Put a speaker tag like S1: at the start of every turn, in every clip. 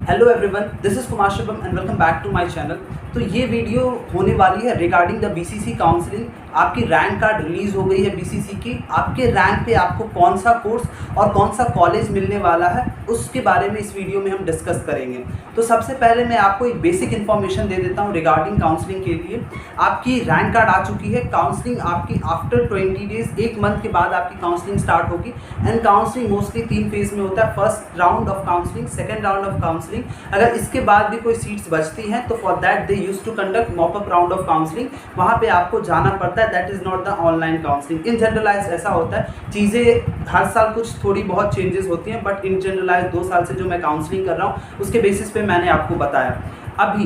S1: Hello everyone, this is Kumar Shubham and welcome back to my channel. तो ये video होने वाली है रिगार्डिंग द बीसीसी काउंसलिंग। आपकी रैंक कार्ड रिलीज़ हो गई है बीसीसी की। आपके रैंक पे आपको कौन सा कोर्स और कौन सा कॉलेज मिलने वाला है उसके बारे में इस वीडियो में हम डिस्कस करेंगे। तो सबसे पहले मैं आपको एक बेसिक इन्फॉर्मेशन दे देता हूँ रिगार्डिंग काउंसलिंग के लिए। आपकी रैंक कार्ड आ चुकी है। काउंसलिंग आपकी आफ्टर 20 डेज, एक मंथ के बाद आपकी काउंसलिंग स्टार्ट होगी। एंड काउंसलिंग मोस्टली 3 फेज में होता है। First round of counselling, second round of counselling. अगर इसके बाद भी कोई सीट्स बचती हैं तो for that they use to conduct mop up round of counselling. वहाँ पे आपको जाना पड़ता है। That is not the online counselling. In generalise ऐसा होता है, चीज़ें हर साल कुछ थोड़ी बहुत चेंजेस होती हैं, बट इन जनरलाइज 2 साल से जो मैं काउंसलिंग कर रहा हूँ उसके बेसिस पे मैंने आपको बताया। अभी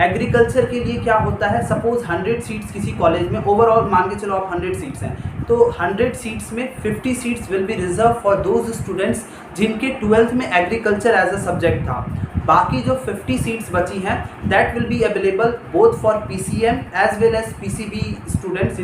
S1: एग्रीकल्चर के लिए क्या होता है, सपोज 100 सीट्स किसी कॉलेज में, ओवरऑल मान के चलो आप 100 सीट्स हैं, तो 100 सीट्स में 50 seats will be reserve for those students जिनके 12th में एग्रीकल्चर एज अ सब्जेक्ट था। बाकी जो 50 सीट्स बची हैं that will be available both for PCM as well as PCB students,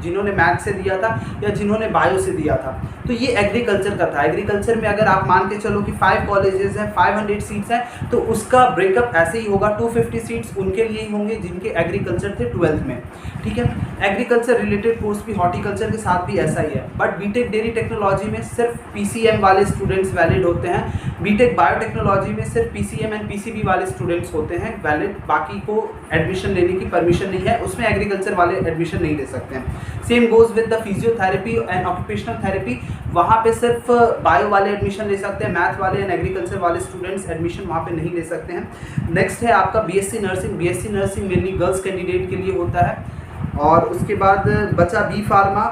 S1: जिन्होंने मैथ से दिया था या जिन्होंने बायो से दिया था। तो ये एग्रीकल्चर का था। एग्रीकल्चर में अगर आप मान के चलो कि 5 कॉलेजेस हैं, 500 सीट्स हैं, तो उसका ब्रेकअप ऐसे ही होगा। 250 सीट्स उनके लिए ही होंगे जिनके एग्रीकल्चर थे 12th में। ठीक है। एग्रीकल्चर रिलेटेड कोर्स भी हॉर्टिकल्चर के साथ भी ऐसा ही है, बट बीटेक डेयरी टेक्नोलॉजी में सिर्फ पीसीएम वाले स्टूडेंट्स वैलिड होते हैं। बीटेक बायोटेक्नोलॉजी में सिर्फ पीसीएम एंड पीसीबी वाले स्टूडेंट्स होते हैं वैलिड। बाकी को एडमिशन लेने की परमिशन नहीं है, उसमें एग्रीकल्चर वाले एडमिशन नहीं ले सकते हैं। Same goes with the physiotherapy and occupational therapy. वहाँ पे सिर्फ बायो वाले एडमिशन ले सकते हैं, मैथ वाले एंड एग्रीकल्चर वाले स्टूडेंट्स एडमिशन वहाँ पे नहीं ले सकते हैं। नेक्स्ट है आपका BSc nursing. BSc nursing mainly girls candidate के लिए होता है। और उसके बाद बचा B pharma,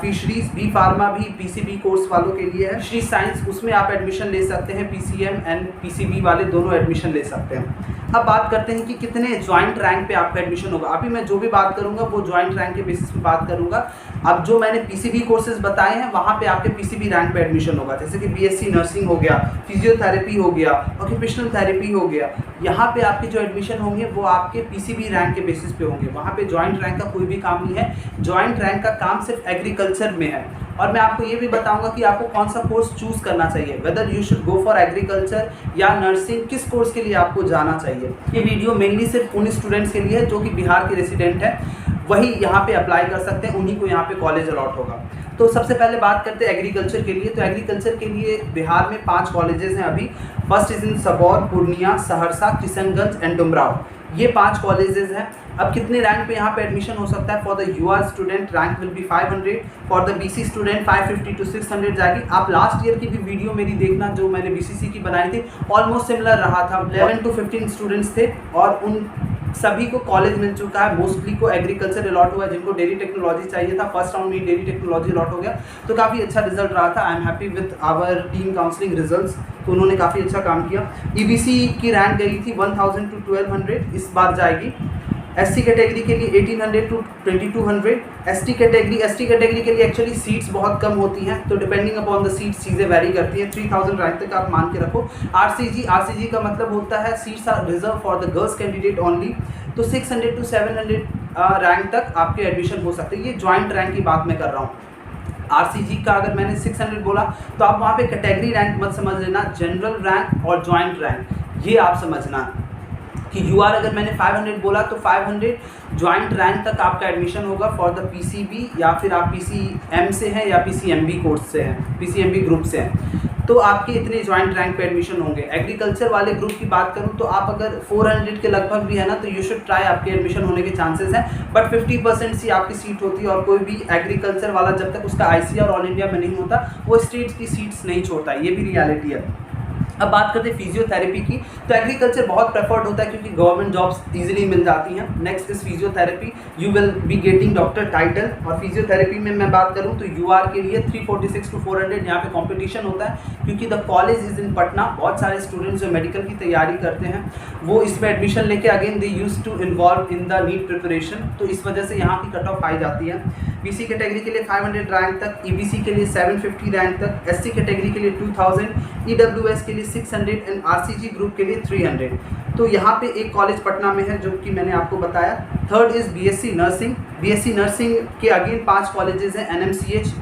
S1: fisheries. B pharma भी पीसीबी कोर्स वालों के लिए है। फिशरीज साइंस, उसमें आप एडमिशन ले सकते हैं। पीसीएम एंड पीसीबी वाले दोनों एडमिशन ले सकते हैं। अब बात करते हैं कि कितने ज्वाइंट रैंक पे आपका एडमिशन होगा। अभी मैं जो भी बात करूंगा वो ज्वाइंट रैंक के बेसिस पे बात करूंगा। अब जो मैंने पीसीबी कोर्सेज बताए हैं वहाँ पे आपके पीसीबी रैंक पे एडमिशन होगा, जैसे कि बीएससी नर्सिंग हो गया, फिजियोथेरेपी हो गया, ऑक्यूपेशनल थेरेपी हो गया। यहाँ पे आपके जो एडमिशन होंगे वो आपके पीसीबी रैंक के बेसिस पे होंगे। वहाँ पे ज्वाइंट रैंक का कोई भी काम नहीं है। ज्वाइंट रैंक का काम सिर्फ एग्रीकल्चर में है। और मैं आपको ये भी बताऊंगा कि आपको कौन सा कोर्स चूज करना चाहिए, whether you should go for agriculture या नर्सिंग, किस कोर्स के लिए आपको जाना चाहिए। ये वीडियो मेनली सिर्फ उन स्टूडेंट्स के लिए है जो कि बिहार के रेसिडेंट है, वही यहाँ पे अप्लाई कर सकते हैं, उन्हीं को यहाँ पे कॉलेज अलॉट होगा। तो सबसे पहले बात करते हैं एग्रीकल्चर के लिए। तो एग्रीकल्चर के लिए बिहार में 5 कॉलेजेस हैं अभी। First is in Sabour, Purnia, Saharsa, Kishanganj and Dumraon. ये 5 कॉलेजेस हैं। अब कितने रैंक पे यहाँ पे एडमिशन हो सकता है? For the UR student rank will be 500, for the BC student 550 to 600 जाएगी। आप लास्ट ईयर की भी वीडियो मेरी देखना जो मैंने बीसीसी की बनाई थी, ऑलमोस्ट सिमिलर रहा था। 11 to 15 स्टूडेंट्स थे और उन सभी को कॉलेज मिल चुका है। मोस्टली को एग्रीकल्चर अलॉट हुआ है, जिनको डेयरी टेक्नोलॉजी चाहिए था फर्स्ट राउंड में डेयरी टेक्नोलॉजी अलॉट हो गया, तो काफ़ी अच्छा रिजल्ट रहा था। I am happy with our team counselling results. तो उन्होंने काफ़ी अच्छा काम किया। ईबीसी की रैंक गई थी 1000 to 1200, इस बार जाएगी। एससी कैटेगरी के लिए 1800 to 2200। एसटी कैटेगरी के लिए एक्चुअली सीट्स बहुत कम होती हैं, तो डिपेंडिंग अपॉन द सीट्स चीज़ें वैरी करती हैं। 3000 रैंक तक आप मान के रखो। आरसीजी का मतलब होता है seats are reserve for the girls candidate only. तो 600 to 700 रैंक तक आपके एडमिशन हो सकते हैं। ये ज्वाइंट रैंक की बात मैं कर रहा हूँ। आरसीजी का अगर मैंने 600 बोला तो आप वहाँ पे कैटेगरी रैंक मत समझ लेना, जनरल रैंक और ज्वाइंट रैंक ये आप समझना कि यूआर अगर मैंने 500 बोला तो 500 ज्वाइंट रैंक तक आपका एडमिशन होगा फॉर द पीसीबी, या फिर आप पीसीएम से हैं या पीसीएमबी कोर्स से हैं, पीसीएमबी ग्रुप से हैं, तो आपके इतने ज्वाइंट रैंक पे एडमिशन होंगे। एग्रीकल्चर वाले ग्रुप की बात करूं तो आप अगर 400 के लगभग भी है ना, तो यू शुड ट्राई, आपके एडमिशन होने के चांसेस हैं। बट 50% सी आपकी सीट होती है, और कोई भी एग्रीकल्चर वाला जब तक उसका आईसीआर ऑल इंडिया में नहीं होता वो स्टेट्स की सीट्स नहीं छोड़ता, ये भी रियलिटी है। अब बात करते हैं फिजियोथेरेपी की। तो एग्रीकल्चर बहुत प्रेफर्ड होता है क्योंकि गवर्नमेंट जॉब्स इजीली मिल जाती हैं। Next is physiotherapy, you will be getting doctor title. और फिजियोथेरेपी में मैं बात करूं तो यूआर के लिए 346 to 400 यहाँ पे कंपटीशन होता है, क्योंकि the college is in Patna. बहुत सारे स्टूडेंट्स जो मेडिकल की तैयारी करते हैं वो इसमें एडमिशन लेके again they use to involve in the NEET preparation, तो इस वजह से यहाँ की कट ऑफ पाई जाती है। बीसी कैटेगरी के लिए 500 रैंक तक, ईबीसी के लिए 750 रैंक तक, एससी कैटेगरी के लिए 2000, ईडब्ल्यूएस के लिए 600 एंड आरसीजी ग्रुप के लिए 300। तो यहाँ पे एक कॉलेज पटना में है जो कि मैंने आपको बताया। Third is BSc nursing. BSc nursing के अगेन 5 कॉलेजेस हैं, एनएमसीएच,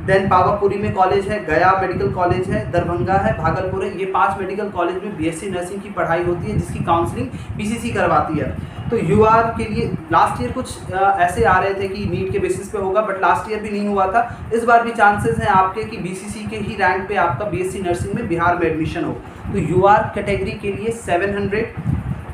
S1: देन पावापुरी में कॉलेज है, गया मेडिकल कॉलेज है, दरभंगा है, भागलपुर है। ये 5 मेडिकल कॉलेज में बीएससी नर्सिंग की पढ़ाई होती है, जिसकी काउंसलिंग बीसीसी करवाती है। तो यूआर के लिए लास्ट ईयर कुछ ऐसे आ रहे थे कि नीट के बेसिस पे होगा, बट लास्ट ईयर भी नहीं हुआ था। इस बार भी चांसेस हैं आपके कि बीसीसी के ही रैंक पे आपका बीएससी नर्सिंग में बिहार में एडमिशन हो। तो यूआर कैटेगरी के लिए 700,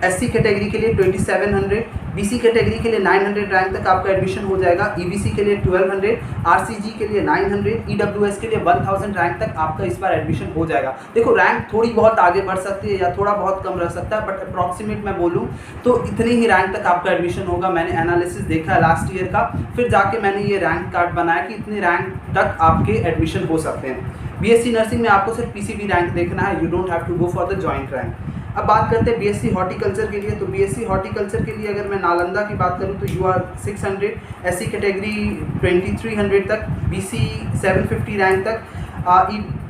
S1: एससी कैटेगरी के लिए 2700, बीसी कैटेगरी के लिए 900 रैंक तक आपका एडमिशन हो जाएगा, ईबीसी के लिए 1200, आरसीजी के लिए 900, ईडब्ल्यूएस के लिए 1000 रैंक तक आपका इस बार एडमिशन हो जाएगा। देखो रैंक थोड़ी बहुत आगे बढ़ सकती है या थोड़ा बहुत कम रह सकता है, बट अप्रॉक्सीमेट मैं बोलूँ तो इतने ही रैंक तक आपका एडमिशन होगा। मैंने एनालिसिस देखा है लास्ट ईयर का, फिर जाके मैंने ये रैंक कार्ड बनाया कि इतने रैंक तक आपके एडमिशन हो सकते हैं। बीएससी नर्सिंग में आपको सिर्फ पीसीबी रैंक देखना है, you don't have to go for the joint rank. अब बात करते हैं बीएससी हॉर्टिकल्चर के लिए। तो बीएससी हॉर्टिकल्चर के लिए अगर मैं नालंदा की बात करूँ तो यूआर 600, एससी कैटेगरी 2300 तक, बीसी 750 रैंक तक,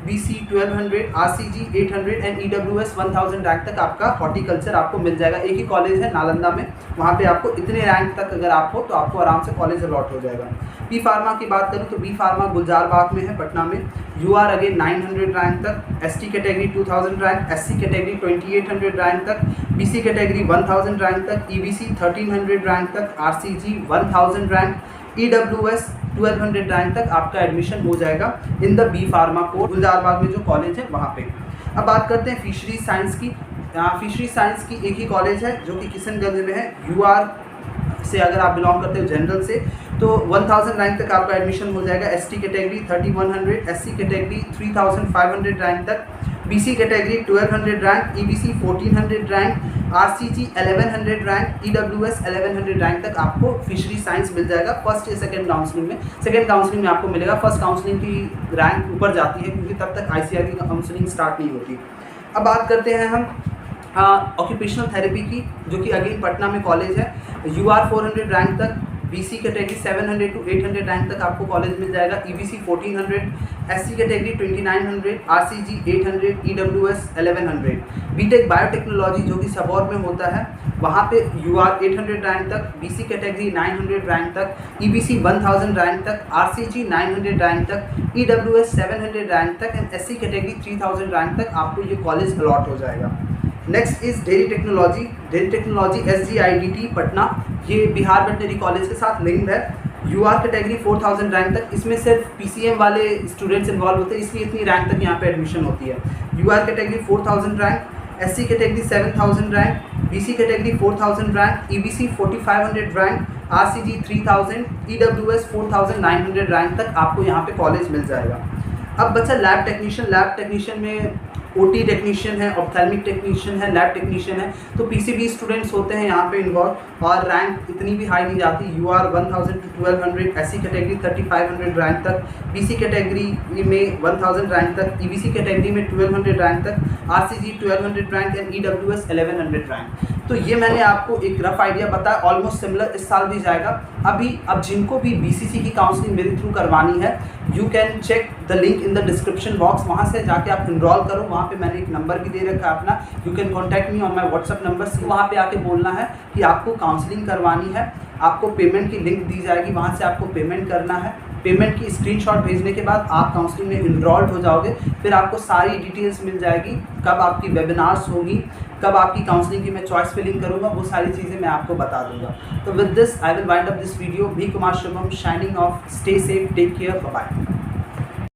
S1: BC 1200, RCG 800 and EWS 1000 rank तक आपका हॉर्टिकल्चर आपको मिल जाएगा। एक ही कॉलेज है नालंदा में, वहाँ पे आपको इतने रैंक तक अगर आप हो तो आपको आराम से कॉलेज अलॉट हो जाएगा। बी फार्मा की बात करूँ तो बी फार्मा गुलजार बाग में है, पटना में। यूआर अगेन 900 रैंक तक, ST category 2000 rank, SC category 2800 rank तक, बीसी कैटेगरी 1000 रैंक तक, ईबीसी 1300 रैंक तक, आरसीजी 1000 रैंक, ईडब्ल्यूएस 1200 रैंक तक आपका एडमिशन हो जाएगा in the B pharma course, Gulzar Bagh में जो कॉलेज है वहाँ पे। अब बात करते हैं फिशरी साइंस की। फिशरी साइंस की एक ही कॉलेज है जो कि किशनगंज में है। यूआर से अगर आप बिलोंग करते हो जनरल से तो 1000 रैंक तक आपका एडमिशन हो जाएगा। ST category 3100, SC category 3500 rank तक, BC category 1200 rank, EBC 1400 rank, RCG 1100 rank, EWS 1100 rank तक आपको फिशरी साइंस मिल जाएगा फर्स्ट या सेकंड काउंसलिंग में। सेकंड काउंसलिंग में आपको मिलेगा, फर्स्ट काउंसलिंग की रैंक ऊपर जाती है क्योंकि तब तक आईसीआर की काउंसलिंग स्टार्ट नहीं होती। अब बात करते हैं हम ऑक्यूपेशनल थेरेपी की, जो कि अगेन पटना में कॉलेज है। यूआर 400 रैंक तक, बीसी कैटेगरी 700 to 800 रैंक तक आपको कॉलेज मिल जाएगा, EBC 1400, SC category 2900, RCG 800, EWS 1100। BTech biotechnology जो कि सबौर में होता है, वहाँ पे यूआर 800 रैंक तक, बीसी कैटेगरी 900 रैंक तक, ईबीसी 1000 रैंक तक, आरसीजी 900 रैंक तक, ईडब्ल्यूएस 700 रैंक तक एंड एससी कैटेगरी 3000 रैंक तक आपको ये कॉलेज अलॉट हो जाएगा। Next is dairy technology. Dairy technology SGIDT Patna, ये बिहार वेटनरी कॉलेज के साथ लिंक्ड है। यूआर कैटेगरी 4000 रैंक तक, इसमें सिर्फ पीसीएम वाले स्टूडेंट्स इन्वॉल्व होते हैं, इसलिए इतनी रैंक तक यहाँ पे एडमिशन होती है। UR category 4000 rank, SC category 7000 rank, BC category 4000 rank, EBC 4500 rank, RCG 3000, EWS 4900 rank तक आपको यहाँ पे कॉलेज मिल जाएगा। अब बच्चा लैब टेक्नीशियन। लैब टेक्नीशियन में ओटी टेक्नीशियन है, ऑप्थेल्मिक टेक्नीशियन है, लैब टेक्नीशियन है। तो पीसीबी स्टूडेंट्स होते हैं यहाँ पे इन्वॉल्व, और रैंक इतनी भी हाई नहीं जाती। UR 1000 to 1200, SC category 3500 rank तक, बीसी कैटेगरी में 1000 रैंक तक, ईबीसी कैटेगरी में 1200 रैंक तक, RCG 1200 rank and EWS 1100 rank. तो ये मैंने आपको एक रफ आइडिया बताया, ऑलमोस्ट सिमिलर इस साल भी जाएगा। अब जिनको भी बीसीसी की काउंसलिंग मेरे थ्रू करवानी है, you can check the link in the description box, वहाँ से जाके आप इनरोल करो। वहाँ पे मैंने एक नंबर भी दे रखा है अपना, you can contact me on my WhatsApp number. वहाँ पे आके बोलना है कि आपको काउंसलिंग करवानी है, आपको पेमेंट की लिंक दी जाएगी, वहाँ से आपको पेमेंट करना है। पेमेंट की स्क्रीनशॉट भेजने के बाद आप काउंसलिंग में इनरोल्ड हो जाओगे। फिर आपको सारी डिटेल्स मिल जाएगी, कब आपकी वेबिनार्स होगी, कब आपकी काउंसलिंग की मैं चॉइस फिलिंग करूँगा, वो सारी चीज़ें मैं आपको बता दूंगा। तो with this I will wind up this video. भी Kumar Shubham signing off. Stay safe, take care, bye bye.